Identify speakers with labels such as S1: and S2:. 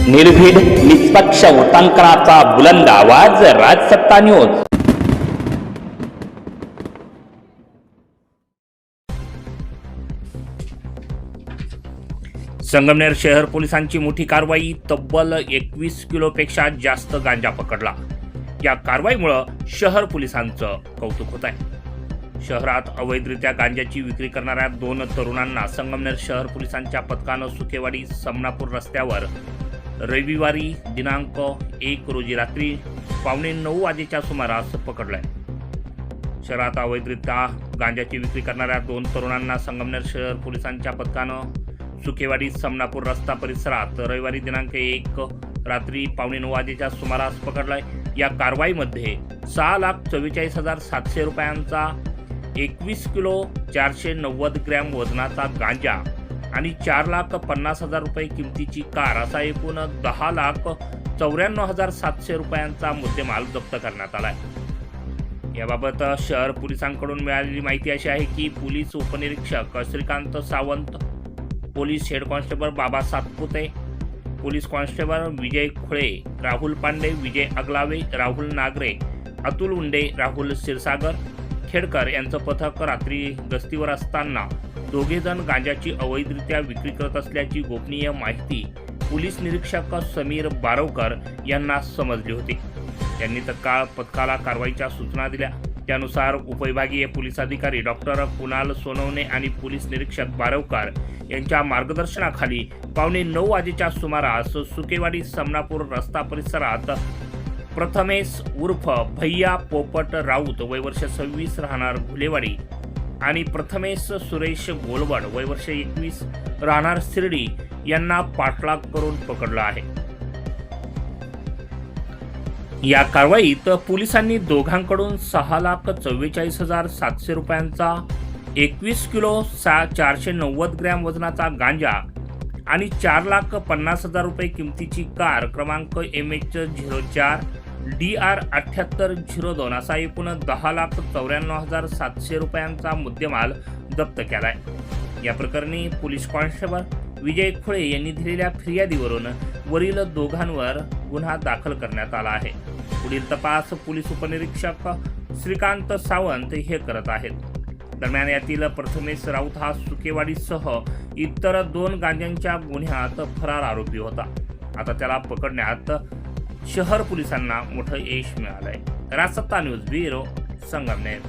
S1: निर्भीड निष्पक्ष वृत्तांकनाचा बुलंद आवाज, राजसत्ता न्यूज। संगमनेर शहर पोलिसांची मोठी कारवाई, तब्बल 21 किलोपेक्षा जास्त गांजा पकडला। या कारवाईमुळे शहर पोलिसांचं कौतुक होत आहे। शहरात अवैधरित्या गांजाची विक्री करणाऱ्या 2 तरुणांना संगमनेर शहर पोलिसांच्या पथकानं सुकेवाडी समनापूर रस्त्यावर रविवारी दिनांक 1 रोजी रात्री 9:15 वाजेच्या सुमारास पकडलंय। शहरात अवैधरित्या गांजाची विक्री करणाऱ्या 2 तरुणांना संगमनेर शहर पोलिसांच्या पथकानं सुकेवाडी समनापूर रस्ता परिसरात रविवारी दिनांक 1 रात्री 9:15 वाजेच्या सुमारास पकडलाय। या कारवाईमध्ये 6,44,700 रुपयांचा 21 किलो 490 ग्रॅम वजनाचा गांजा आणि 4,50,000 रुपये किमतीची कार असा एकूण 10,94,700 रुपयांचा मुद्देमाल जप्त करण्यात आलाय। याबाबत शहर पोलिसांकडून मिळालेली माहिती अशी आहे की पोलीस उपनिरीक्षक Shrikant Sawant, police head constable Baba Satpute, police constable Vijay Khule, Rahul Pande, Vijay Agalawe, Rahul Nagare, Atul Unde, Rahul Kshirsagar Khedkar यांचं पथक रात्री गस्तीवर असताना दोघेजण गांजाची अवैधरित्या विक्री करत असल्याची गोपनीय माहिती पोलीस निरीक्षक समीर बारवकर यांना समजली होती। त्यांनी तत्काळ पथकाला कारवाईच्या सूचना दिल्या। त्यानुसार उपविभागीय पोलीस अधिकारी डॉक्टर कुणाल सोनवणे आणि पोलीस निरीक्षक बारवकर यांच्या मार्गदर्शनाखाली 9:15 वाजेच्या सुमारास सुकेवाडी समनापूर रस्ता परिसरात प्रथमेश उर्फ भैया पोपट राऊत वय वर्ष 26 राहणार घुलेवाडी आणि प्रथमेश सुरेश गोलवड वय वर्ष 21 राहणार शिर्डी यांना पाठलाग करून पकडलं आहे। या कारवाईत पोलिसांनी दोघांकडून 6,44,700 रुपयांचा 21 किलो 490 ग्रॅम वजनाचा गांजा आणि 4,50,000 रुपये किमतीची कार क्रमांक MH04 DR 7802 असा एकूण 10,94,700 रुपयांचा मुद्देमाल जप्त केलाय। या प्रकरणी पोलीस कॉन्स्टेबल विजय खुळे यांनी दिलेल्या फिर्यादीवरून वरील दोघांवर गुन्हा दाखल करण्यात आला आहे। पुढील तपास पोलीस उपनिरीक्षक श्रीकांत सावंत हे करत आहेत। दरम्यान यातील प्रथमेश राऊत हा सुकेवाडीसह इतर 2 गांजांच्या गुन्ह्यात फरार आरोपी होता। आता त्याला पकडण्यात शहर पोलिसांना मोठं यश मिळालंय। राजसत्ता न्यूज ब्युरो, संगमनेर।